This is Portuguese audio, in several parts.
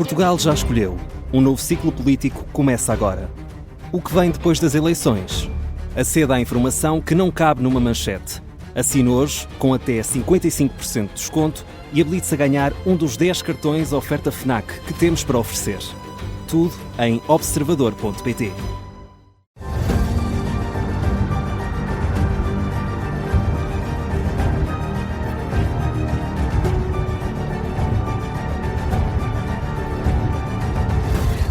Portugal já escolheu. Um novo ciclo político começa agora. O que vem depois das eleições? Aceda à informação que não cabe numa manchete. Assine hoje, com até 55% de desconto, e habilite-se a ganhar um dos 10 cartões oferta FNAC que temos para oferecer. Tudo em observador.pt.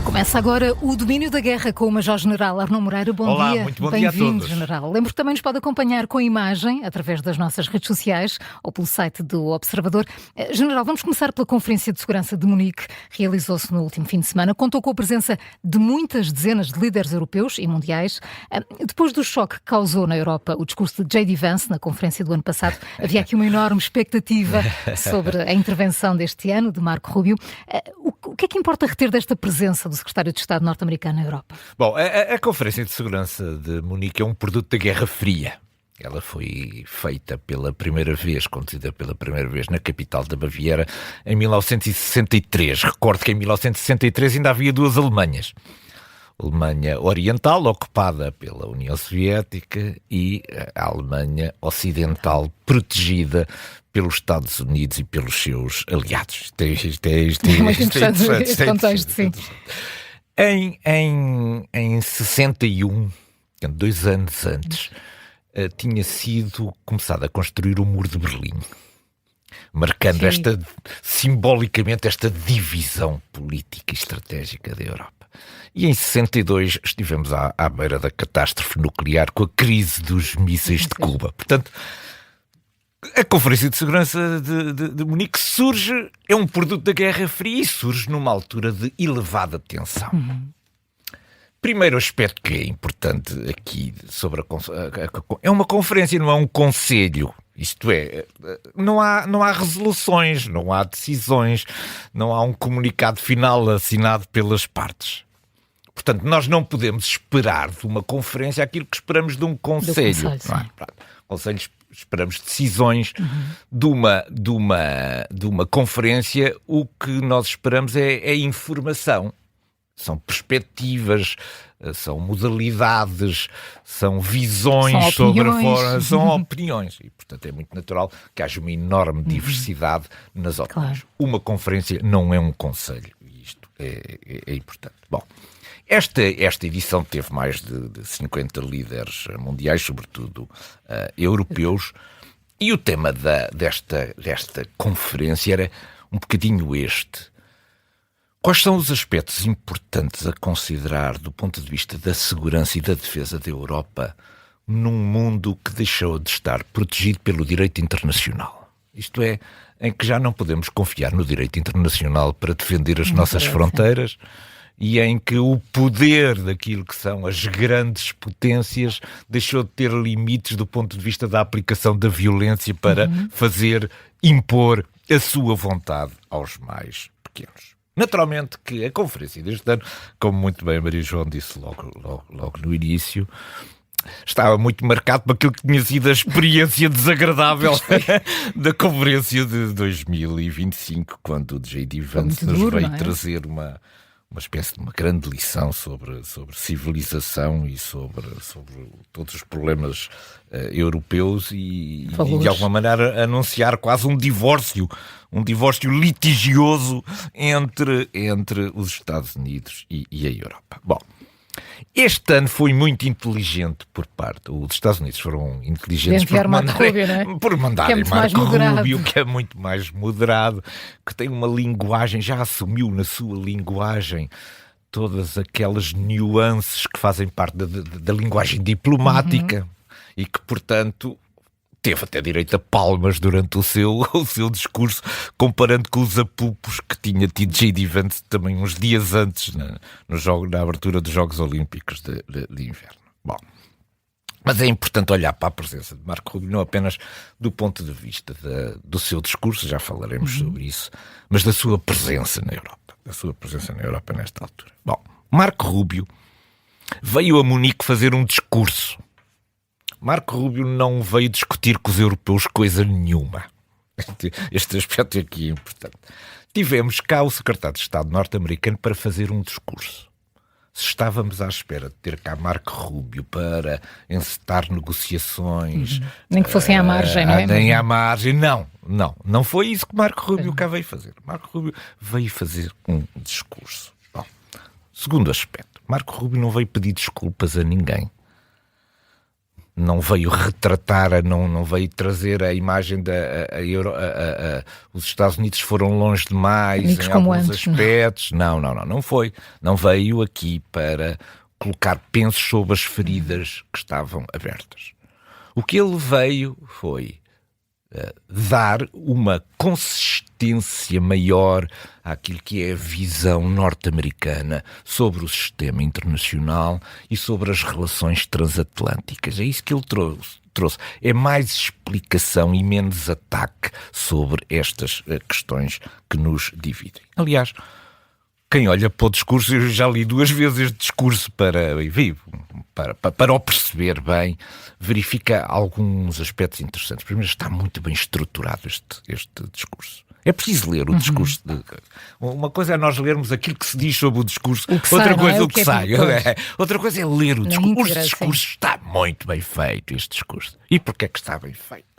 Começa agora o Domínio da Guerra com o Major-General Arnaud Moreira. Bom Olá, dia. muito bom dia a Bem-vindo, todos. General. Lembro que também nos pode acompanhar com imagem através das nossas redes sociais ou pelo site do Observador. General, vamos começar pela Conferência de Segurança de Munique. Realizou-se no último fim de semana. Contou com a presença de muitas dezenas de líderes europeus e mundiais. Depois do choque que causou na Europa o discurso de J.D. Vance na conferência do ano passado, havia aqui uma enorme expectativa sobre a intervenção deste ano de Marco Rubio. O que é que importa reter desta presença do Secretário de Estado norte-americano na Europa? Bom, a Conferência de Segurança de Munique é um produto da Guerra Fria. Ela foi feita pela primeira vez, conduzida pela primeira vez na capital da Baviera, em 1963. Recordo que em 1963 ainda havia duas Alemanhas. A Alemanha Oriental, ocupada pela União Soviética, e a Alemanha Ocidental, protegida pelos Estados Unidos e pelos seus aliados. Isto é muito interessante este contexto, sim. Em 61, 2 anos antes, tinha sido começado a construir o Muro de Berlim, marcando simbolicamente esta divisão política e estratégica da Europa. E em 62 estivemos à beira da catástrofe nuclear com a crise dos mísseis de Cuba. Portanto, a Conferência de Segurança de Munique é um produto da Guerra Fria e surge numa altura de elevada tensão. Primeiro aspecto que é importante aqui sobre é uma conferência, não é um conselho. Isto é, não há resoluções, não há decisões, não há um comunicado final assinado pelas partes. Portanto, nós não podemos esperar de uma conferência aquilo que esperamos de um conselho. Não é? Conselhos, esperamos decisões de uma conferência. O que nós esperamos é informação. São perspectivas, são modalidades, são visões sobre a forma, são opiniões. E, portanto, é muito natural que haja uma enorme diversidade nas opiniões. Claro. Uma conferência não é um conselho. E isto é importante. Bom, esta edição teve mais de 50 líderes mundiais, sobretudo europeus, e o tema desta conferência era um bocadinho este. Quais são os aspectos importantes a considerar do ponto de vista da segurança e da defesa da Europa num mundo que deixou de estar protegido pelo direito internacional? Isto é, em que já não podemos confiar no direito internacional para defender as nossas fronteiras e em que o poder daquilo que são as grandes potências deixou de ter limites do ponto de vista da aplicação da violência para impor a sua vontade aos mais pequenos. Naturalmente que a conferência deste ano, como muito bem a Maria João disse logo no início, estava muito marcado por aquilo que tinha sido a experiência desagradável da conferência de 2025, quando o J.D. Vance nos veio trazer uma espécie de uma grande lição sobre civilização e sobre todos os problemas europeus e de alguma maneira anunciar quase um divórcio litigioso entre os Estados Unidos e a Europa. Bom, este ano foi muito inteligente por parte. Os Estados Unidos foram inteligentes por mandarem Marco Rubio, que é muito mais moderado, que tem uma linguagem, já assumiu na sua linguagem todas aquelas nuances que fazem parte da linguagem diplomática e que, portanto, teve até direito a palmas durante o seu discurso, comparando com os apupos que tinha tido J.D. Vance também uns dias antes na abertura dos Jogos Olímpicos de Inverno. Bom, mas é importante olhar para a presença de Marco Rubio, não apenas do ponto de vista do seu discurso, já falaremos sobre isso, mas da sua presença na Europa, nesta altura. Bom, Marco Rubio veio a Munique fazer um discurso. Marco Rubio não veio discutir com os europeus coisa nenhuma. Este aspecto aqui é importante. tivemos cá o secretário de Estado norte-americano para fazer um discurso. Se estávamos à espera de ter cá Marco Rubio para encetar negociações... Nem que fossem à margem, não é? Nem à margem, não foi isso que Marco Rubio cá veio fazer. Marco Rubio veio fazer um discurso. Bom, segundo aspecto, Marco Rubio não veio pedir desculpas a ninguém. Não veio retratar, não veio trazer a imagem os Estados Unidos foram longe demais amigos em como alguns antes, aspectos. Não foi. Não veio aqui para colocar pensos sobre as feridas que estavam abertas. O que ele veio foi dar uma consistência maior àquilo que é a visão norte-americana sobre o sistema internacional e sobre as relações transatlânticas. É isso que ele trouxe. É mais explicação e menos ataque sobre estas questões que nos dividem. Aliás, quem olha para o discurso, eu já li 2 vezes este discurso para o perceber bem, verifica alguns aspectos interessantes. Primeiro, está muito bem estruturado este discurso. É preciso ler o discurso. Uma coisa é nós lermos aquilo que se diz sobre o discurso, outra coisa é o que sai. Outra coisa é ler o discurso. O discurso está muito bem feito, este discurso. E porquê é que está bem feito?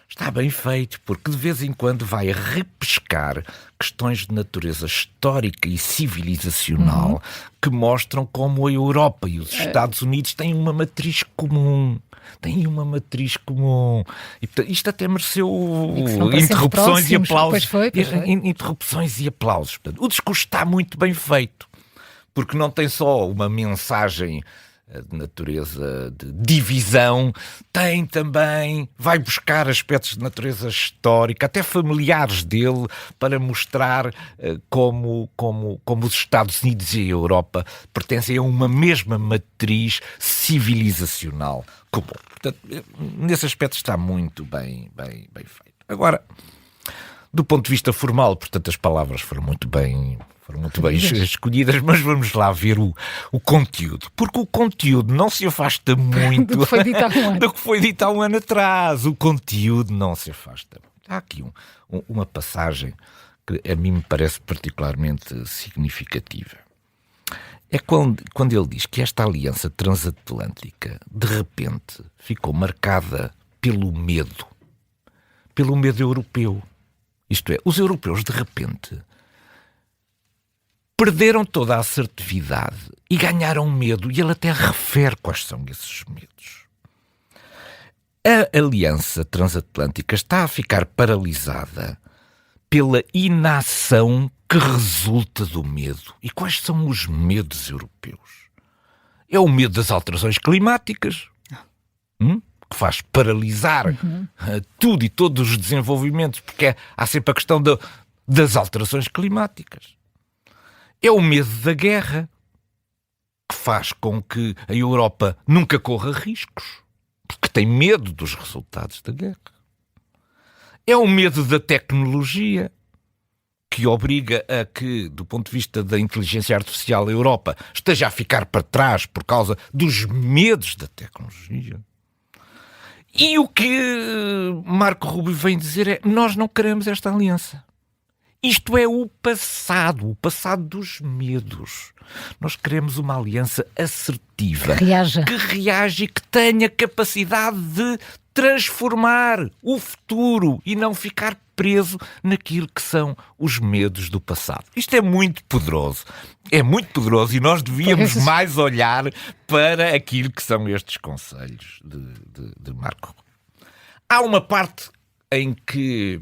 Está bem feito porque de vez em quando vai repescar questões de natureza histórica e civilizacional que mostram como a Europa e os Estados Unidos têm uma matriz comum. E, portanto, isto até mereceu interrupções e aplausos. Interrupções e aplausos. Portanto, o discurso está muito bem feito porque não tem só uma mensagem de natureza de divisão, tem também, vai buscar aspectos de natureza histórica, até familiares dele, para mostrar como os Estados Unidos e a Europa pertencem a uma mesma matriz civilizacional comum. Portanto, nesse aspecto está muito bem feito. Agora, do ponto de vista formal, portanto, as palavras foram muito bem escolhidas, mas vamos lá ver o conteúdo. Porque o conteúdo não se afasta muito do que foi dito há um ano atrás. O conteúdo não se afasta muito. Há aqui uma passagem que a mim me parece particularmente significativa. É quando ele diz que esta aliança transatlântica, de repente, ficou marcada pelo medo europeu. Isto é, os europeus, de repente, perderam toda a assertividade e ganharam medo, e ele até refere quais são esses medos. A aliança transatlântica está a ficar paralisada pela inação que resulta do medo. E quais são os medos europeus? É o medo das alterações climáticas, que faz paralisar tudo e todos os desenvolvimentos, porque há sempre a questão das alterações climáticas. É o medo da guerra, que faz com que a Europa nunca corra riscos, porque tem medo dos resultados da guerra. É o medo da tecnologia, que obriga a que, do ponto de vista da inteligência artificial, a Europa esteja a ficar para trás por causa dos medos da tecnologia. E o que Marco Rubio vem dizer é: nós não queremos esta aliança. Isto é o passado dos medos. Nós queremos uma aliança assertiva, que reage e que tenha capacidade de transformar o futuro e não ficar preso naquilo que são os medos do passado. Isto é muito poderoso. É muito poderoso e nós devíamos mais olhar para aquilo que são estes conselhos de Marco Rubio. Há uma parte em que,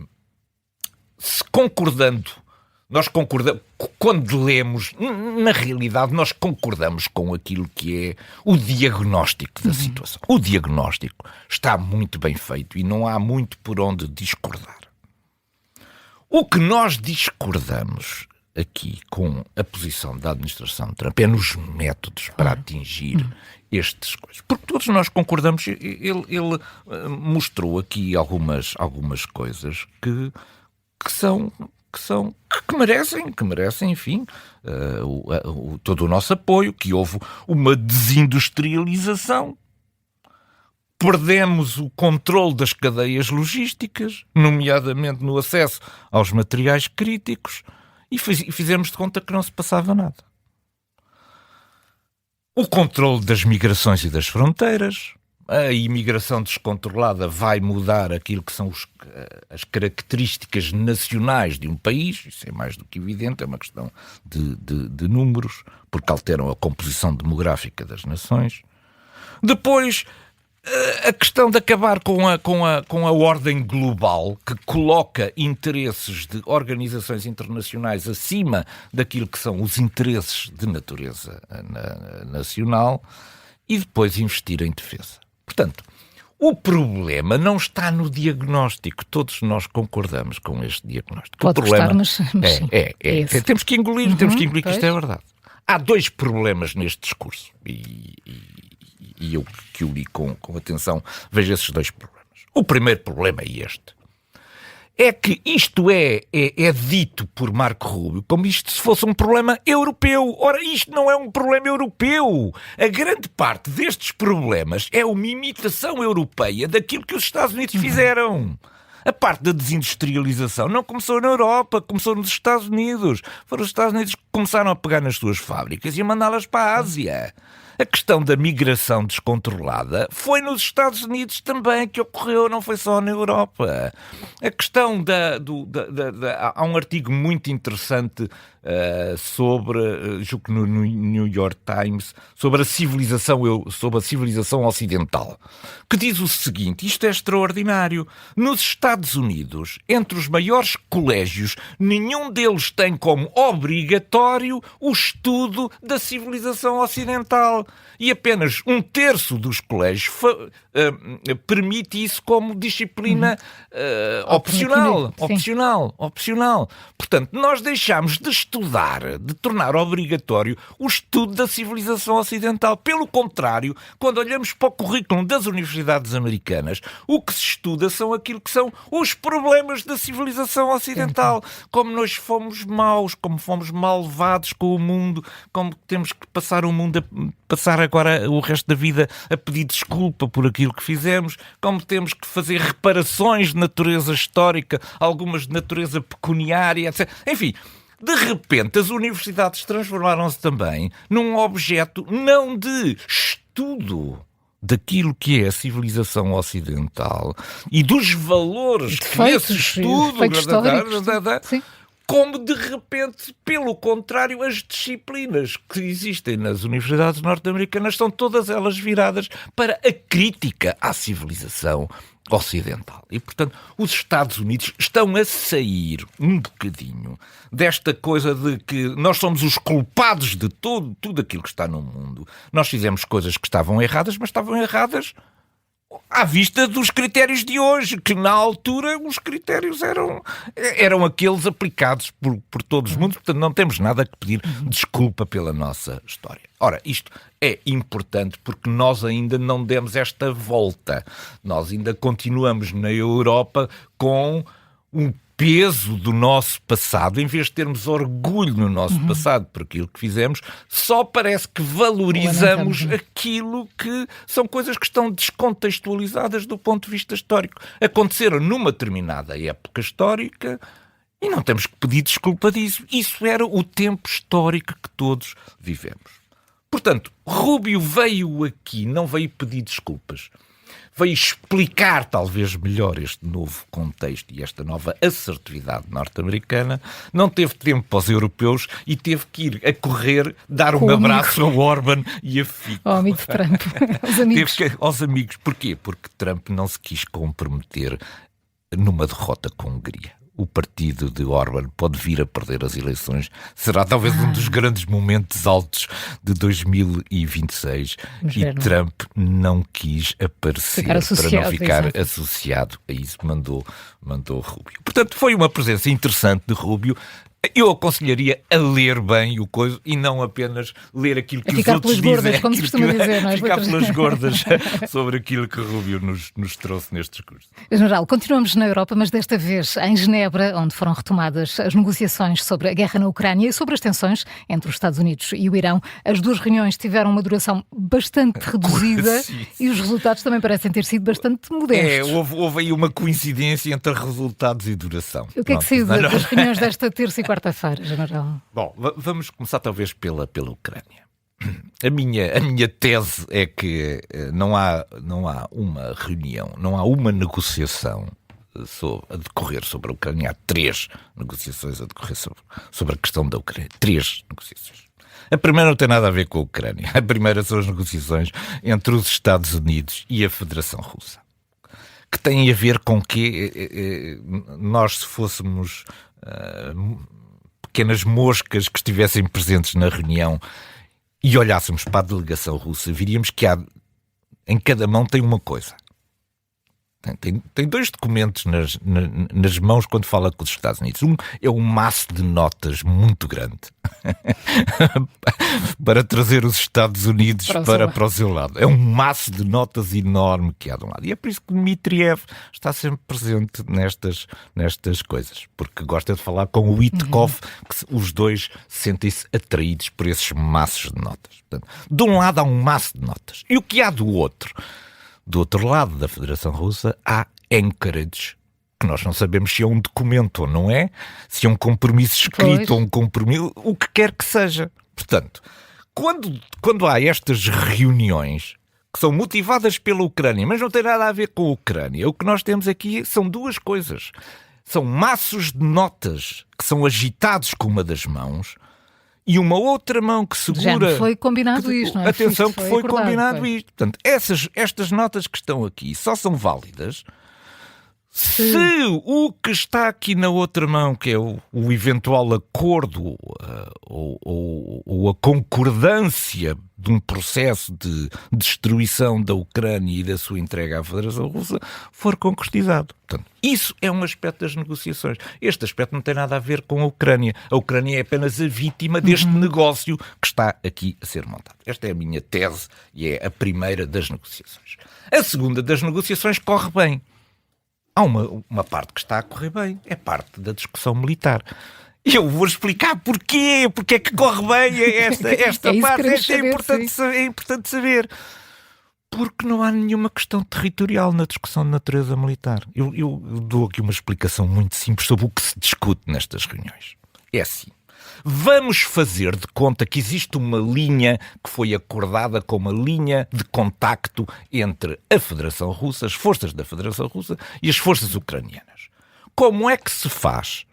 nós concordamos, quando lemos, na realidade, nós concordamos com aquilo que é o diagnóstico da situação. O diagnóstico está muito bem feito e não há muito por onde discordar. O que nós discordamos aqui com a posição da administração Trump é nos métodos para atingir estas coisas. Porque todos nós concordamos, ele mostrou aqui algumas coisas que merecem, enfim, todo o nosso apoio, que houve uma desindustrialização perdemos o controle das cadeias logísticas, nomeadamente no acesso aos materiais críticos, e fizemos de conta que não se passava nada. O controle das migrações e das fronteiras. A imigração descontrolada vai mudar aquilo que são as características nacionais de um país. Isso é mais do que evidente, é uma questão de números, porque alteram a composição demográfica das nações. Depois, a questão de acabar com a ordem global, que coloca interesses de organizações internacionais acima daquilo que são os interesses de natureza nacional, e depois investir em defesa. Portanto, o problema não está no diagnóstico. Todos nós concordamos com este diagnóstico. Pode o problema gostar, mas sim, é temos que engolir, que isto é verdade. Há dois problemas neste discurso. E eu que o li com atenção, vejo esses dois problemas. O primeiro problema é este. É que isto é dito por Marco Rubio como isto se fosse um problema europeu. Ora, isto não é um problema europeu. A grande parte destes problemas é uma imitação europeia daquilo que os Estados Unidos fizeram. A parte da desindustrialização não começou na Europa, começou nos Estados Unidos. Foram os Estados Unidos que começaram a pegar nas suas fábricas e a mandá-las para a Ásia. A questão da migração descontrolada foi nos Estados Unidos também que ocorreu, não foi só na Europa. A questão há um artigo muito interessante julgo no New York Times, sobre a civilização ocidental, que diz o seguinte, isto é extraordinário, nos Estados Unidos, entre os maiores colégios, nenhum deles tem como obrigatório o estudo da civilização ocidental. E apenas 1/3 dos colégios permite isso como disciplina opcional. Portanto, nós deixámos de estudar, de tornar obrigatório o estudo da civilização ocidental. Pelo contrário, quando olhamos para o currículo das universidades americanas, o que se estuda são aquilo que são os problemas da civilização ocidental. Como nós fomos maus, como fomos malvados com o mundo, como temos que passar agora o resto da vida a pedir desculpa por aquilo que fizemos, como temos que fazer reparações de natureza histórica, algumas de natureza pecuniária, etc. Enfim, de repente as universidades transformaram-se também num objeto não de estudo daquilo que é a civilização ocidental e dos valores que esse estudo como de repente, pelo contrário, as disciplinas que existem nas universidades norte-americanas são todas elas viradas para a crítica à civilização ocidental. E, portanto, os Estados Unidos estão a sair um bocadinho desta coisa de que nós somos os culpados de tudo aquilo que está no mundo. Nós fizemos coisas que estavam erradas, mas estavam erradas à vista dos critérios de hoje, que na altura os critérios eram aqueles aplicados por todos os mundos, portanto não temos nada que pedir desculpa pela nossa história. Ora, isto é importante porque nós ainda não demos esta volta. Nós ainda continuamos na Europa com um peso do nosso passado, em vez de termos orgulho no nosso passado por aquilo que fizemos, só parece que valorizamos aquilo que são coisas que estão descontextualizadas do ponto de vista histórico. Aconteceram numa determinada época histórica e não temos que pedir desculpa disso. Isso era o tempo histórico que todos vivemos. Portanto, Rubio veio aqui, não veio pedir desculpas. Veio explicar talvez melhor este novo contexto e esta nova assertividade norte-americana. Não teve tempo para os europeus e teve que ir a correr dar um abraço ao Orban e a Fico. Ao amigo de Trump, aos amigos. Aos amigos. Porquê? Porque Trump não se quis comprometer numa derrota com a Hungria. O partido de Orban pode vir a perder as eleições. Será talvez um dos grandes momentos altos de 2026. E Trump não quis aparecer para não ficar associado a isso. Mandou Rubio. Portanto, foi uma presença interessante de Rubio. Eu aconselharia a ler bem o coisa e não apenas ler aquilo que os outros dizem. Ficar pelas gordas, como se costuma dizer, não é? Ficar pelas gordas sobre aquilo que Rubio nos trouxe neste discurso. General, continuamos na Europa, mas desta vez em Genebra, onde foram retomadas as negociações sobre a guerra na Ucrânia e sobre as tensões entre os Estados Unidos e o Irão. As duas reuniões tiveram uma duração bastante reduzida e os resultados também parecem ter sido bastante modestos. Houve aí uma coincidência entre resultados e duração. O que é que saiu das reuniões desta terça e quarta-feira, General? Bom, vamos começar talvez pela Ucrânia. A minha tese é que não há uma reunião, não há uma negociação a decorrer sobre a Ucrânia. Há 3 negociações a decorrer sobre a questão da Ucrânia. 3 negociações. A primeira não tem nada a ver com a Ucrânia. A primeira são as negociações entre os Estados Unidos e a Federação Russa, que têm a ver com que nós, se fôssemos pequenas moscas que estivessem presentes na reunião e olhássemos para a delegação russa, viríamos que em cada mão tem uma coisa. Tem 2 documentos nas mãos quando fala com os Estados Unidos. Um é um maço de notas muito grande para trazer os Estados Unidos para o seu lado. É um maço de notas enorme que há de um lado. E é por isso que Dmitriev está sempre presente nestas coisas, porque gosta de falar com o Witkoff, que os dois sentem-se atraídos por esses maços de notas. Portanto, de um lado há um maço de notas. E o que há do outro? Do outro lado da Federação Russa há Anchorage, que nós não sabemos se é um documento ou não é, se é um compromisso escrito ou um compromisso, o que quer que seja. Portanto, quando há estas reuniões que são motivadas pela Ucrânia, mas não tem nada a ver com a Ucrânia, o que nós temos aqui são 2 coisas. São maços de notas que são agitados com uma das mãos e uma outra mão que segura... Já foi combinado isto, não é? Atenção, que foi acordado, combinado isto. Portanto, estas notas que estão aqui só são válidas se o que está aqui na outra mão, que é o eventual acordo ou a concordância de um processo de destruição da Ucrânia e da sua entrega à Federação Russa, for concretizado. Portanto, isso é um aspecto das negociações. Este aspecto não tem nada a ver com a Ucrânia. A Ucrânia é apenas a vítima deste negócio que está aqui a ser montado. Esta é a minha tese e é a primeira das negociações. A segunda das negociações corre bem. Há uma parte que está a correr bem, é parte da discussão militar. E eu vou explicar porquê, porque é que corre bem esta parte. É importante saber. Porque não há nenhuma questão territorial na discussão de natureza militar. Eu dou aqui uma explicação muito simples sobre o que se discute nestas reuniões. É assim. Vamos fazer de conta que existe uma linha que foi acordada como uma linha de contacto entre a Federação Russa, as forças da Federação Russa e as forças ucranianas. Como é que se faz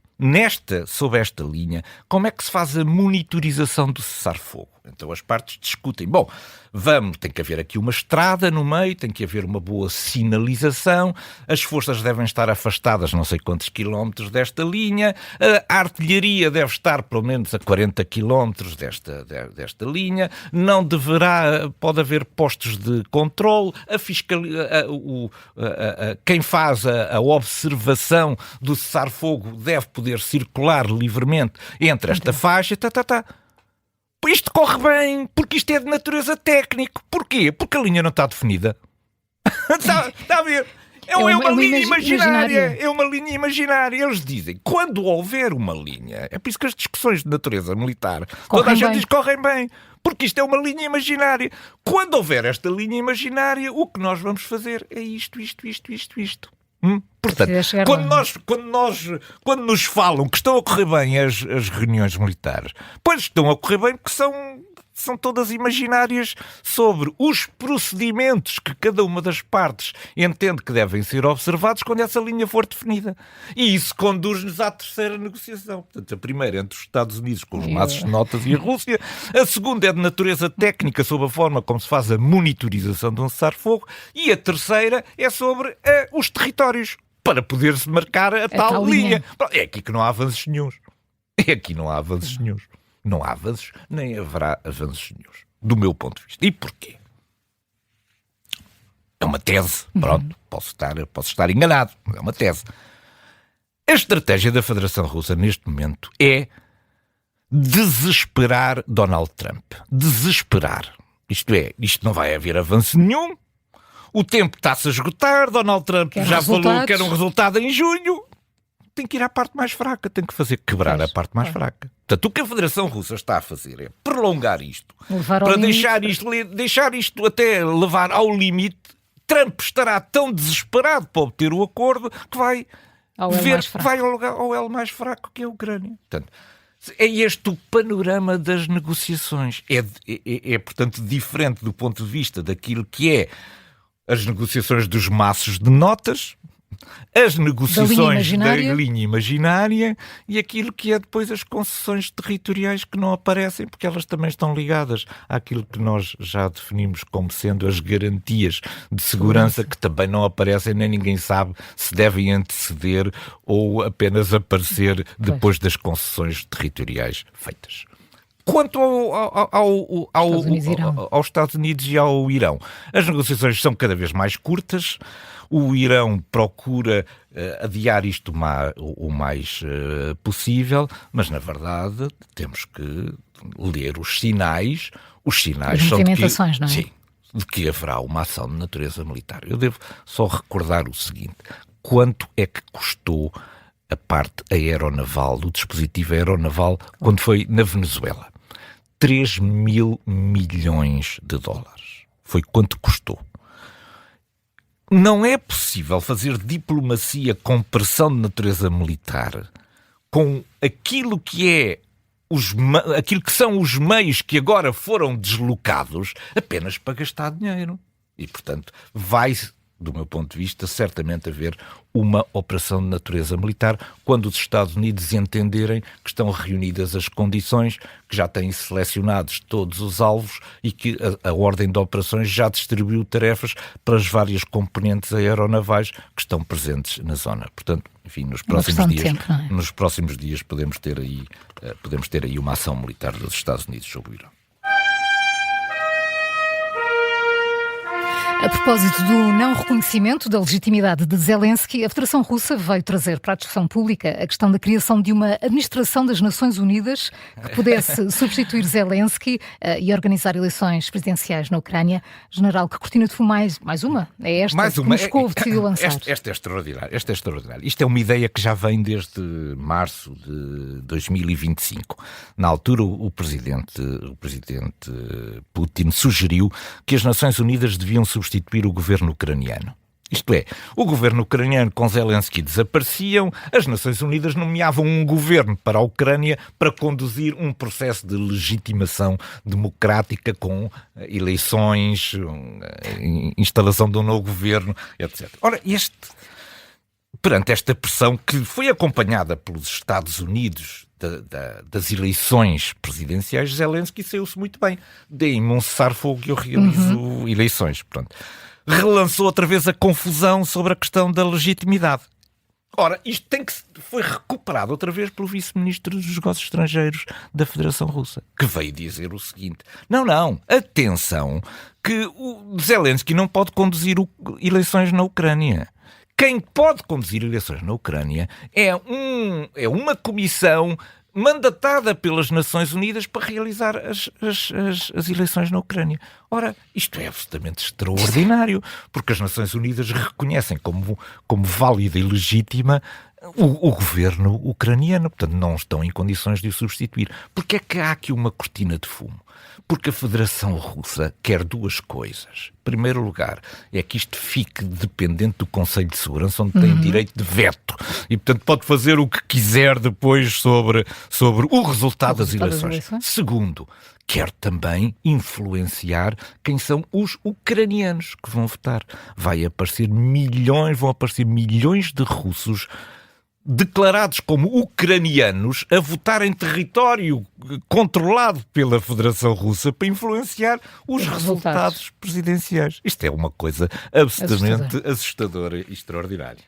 sob esta linha, como é que se faz a monitorização do cessar-fogo? Então as partes discutem. Bom, tem que haver aqui uma estrada no meio, tem que haver uma boa sinalização, as forças devem estar afastadas não sei quantos quilómetros desta linha, a artilharia deve estar pelo menos a 40 quilómetros desta linha, pode haver postos de controle, quem faz a observação do cessar-fogo deve poder circular livremente entre esta faixa, Isto corre bem, porque isto é de natureza técnica. Porquê? Porque a linha não está definida. Está a ver? É uma linha imaginária. É uma linha imaginária. Eles dizem, quando houver uma linha, é por isso que as discussões de natureza militar, toda a gente diz que correm bem, porque isto é uma linha imaginária. Quando houver esta linha imaginária, o que nós vamos fazer é isto. Portanto, quando nos falam que estão a correr bem as reuniões militares, pois estão a correr bem porque são todas imaginárias sobre os procedimentos que cada uma das partes entende que devem ser observados quando essa linha for definida. E isso conduz-nos à terceira negociação. Portanto, a primeira é entre os Estados Unidos com os maços de notas e a Rússia. A segunda é de natureza técnica sobre a forma como se faz a monitorização de um cessar-fogo. E a terceira é sobre os territórios, para poder-se marcar a tal linha. É aqui que não há avanços nenhuns. Não há avanços, nem haverá avanços nenhuns, do meu ponto de vista. E porquê? É uma tese, pronto, posso estar enganado, é uma tese. A estratégia da Federação Russa neste momento é desesperar Donald Trump. Desesperar. Isto é, isto não vai haver avanço nenhum. O tempo está-se a esgotar. Donald Trump já falou que era um resultado em junho. Tem que ir à parte mais fraca. Tem que fazer quebrar a parte mais fraca. Portanto, o que a Federação Russa está a fazer é prolongar isto. Para deixar isto até levar ao limite. Trump estará tão desesperado para obter o acordo que vai ao elo mais fraco, que é a Ucrânia. Portanto, é este o panorama das negociações. Portanto, diferente do ponto de vista daquilo que é as negociações dos maços de notas, as negociações da linha imaginária e aquilo que é depois as concessões territoriais que não aparecem, porque elas também estão ligadas àquilo que nós já definimos como sendo as garantias de segurança, que também não aparecem, nem ninguém sabe se devem anteceder ou apenas aparecer depois das concessões territoriais feitas. Quanto aos Estados Unidos e ao Irão, as negociações são cada vez mais curtas. O Irão procura adiar isto o mais possível, mas na verdade temos que ler os sinais. Os sinais são movimentações, não é? Sim, de que haverá uma ação de natureza militar. Eu devo só recordar o seguinte: quanto é que custou a parte aeronaval, do dispositivo aeronaval, quando foi na Venezuela? 3 mil milhões de dólares. Foi quanto custou. Não é possível fazer diplomacia com pressão de natureza militar com aquilo que são os meios que agora foram deslocados apenas para gastar dinheiro. E, portanto, vai, do meu ponto de vista, certamente haver uma operação de natureza militar quando os Estados Unidos entenderem que estão reunidas as condições, que já têm selecionados todos os alvos e que a ordem de operações já distribuiu tarefas para as várias componentes aeronavais que estão presentes na zona. Portanto, enfim, nos próximos dias podemos ter aí uma ação militar dos Estados Unidos sobre o Irão. A propósito do não reconhecimento da legitimidade de Zelensky, a Federação Russa veio trazer para a discussão pública a questão da criação de uma administração das Nações Unidas que pudesse substituir Zelensky e organizar eleições presidenciais na Ucrânia. General, que cortina de fumo mais uma? É esta que Moscou decidiu lançar. Esta é extraordinária. Isto é uma ideia que já vem desde março de 2025. Na altura, o presidente Putin sugeriu que as Nações Unidas deviam substituir o governo ucraniano. Isto é, o governo ucraniano com Zelensky desapareciam, as Nações Unidas nomeavam um governo para a Ucrânia para conduzir um processo de legitimação democrática com eleições, instalação de um novo governo, etc. Ora, perante esta pressão que foi acompanhada pelos Estados Unidos das eleições presidenciais, Zelensky saiu-se muito bem. Deem-me um cessar-fogo que eu realizo eleições. Pronto. Relançou outra vez a confusão sobre a questão da legitimidade. Ora, isto foi recuperado outra vez pelo vice-ministro dos Negócios Estrangeiros da Federação Russa, que veio dizer o seguinte: não, atenção, que o Zelensky não pode conduzir eleições na Ucrânia. Quem pode conduzir eleições na Ucrânia é uma comissão mandatada pelas Nações Unidas para realizar as eleições na Ucrânia. Ora, isto é absolutamente extraordinário, porque as Nações Unidas reconhecem como válida e legítima o governo ucraniano. Portanto, não estão em condições de o substituir. Porque é que há aqui uma cortina de fumo? Porque a Federação Russa quer duas coisas. Em primeiro lugar, é que isto fique dependente do Conselho de Segurança, onde tem direito de veto. E, portanto, pode fazer o que quiser depois sobre o resultado das eleições. Segundo, quer também influenciar quem são os ucranianos que vão votar. Vão aparecer milhões de russos declarados como ucranianos a votar em território controlado pela Federação Russa para influenciar os resultados presidenciais. Isto é uma coisa absolutamente assustadora e extraordinária.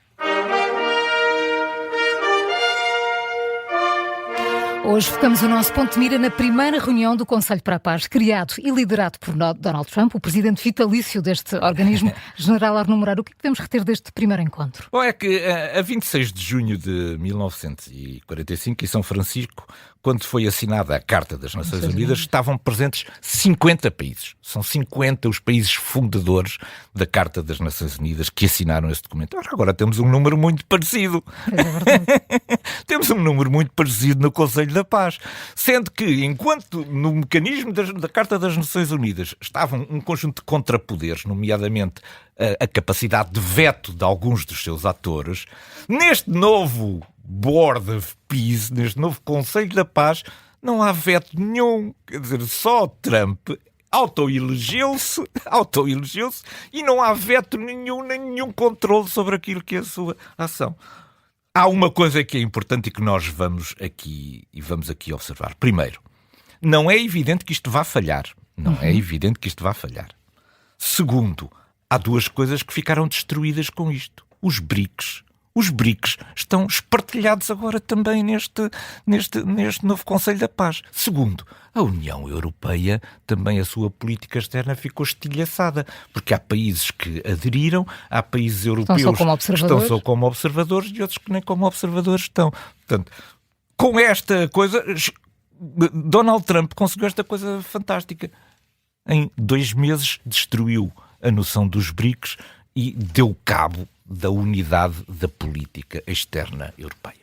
Hoje focamos o nosso ponto de mira na primeira reunião do Conselho para a Paz, criado e liderado por Donald Trump, o presidente vitalício deste organismo. General Arnaud Moreira, o que devemos reter deste primeiro encontro? Bom, é que a 26 de junho de 1945, em São Francisco, quando foi assinada a Carta das Nações Unidas, estavam presentes 50 países. São 50 os países fundadores da Carta das Nações Unidas que assinaram esse documento. Agora temos um número muito parecido. É verdade. Temos um número muito parecido no Conselho da Paz. Sendo que, enquanto no mecanismo da Carta das Nações Unidas estavam um conjunto de contrapoderes, nomeadamente a capacidade de veto de alguns dos seus atores, neste novo Board of Peace, neste novo Conselho da Paz, não há veto nenhum. Quer dizer, só Trump autoelegeu-se e não há veto nenhum, nem nenhum controle sobre aquilo que é a sua ação. Há uma coisa que é importante e que nós vamos aqui observar. Primeiro, não é evidente que isto vá falhar. Segundo, há duas coisas que ficaram destruídas com isto. Os BRICS. Os BRICS estão espartilhados agora também neste novo Conselho da Paz. Segundo, a União Europeia, também a sua política externa ficou estilhaçada, porque há países que aderiram, há países europeus que estão só como observadores e outros que nem como observadores estão. Portanto, com esta coisa, Donald Trump conseguiu esta coisa fantástica. Em 2 meses destruiu a noção dos BRICS e deu cabo da unidade da política externa europeia.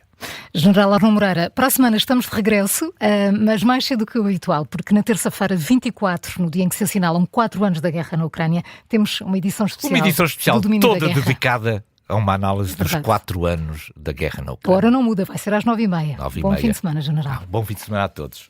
General Arnaud Moreira, para a semana estamos de regresso, mas mais cedo do que o habitual, porque na terça-feira 24, no dia em que se assinalam 4 anos da guerra na Ucrânia, temos uma edição especial do toda dedicada a uma análise dos 4 anos da guerra na Ucrânia. A hora não muda, vai ser às 9h30. Bom fim de semana, General. Bom fim de semana a todos.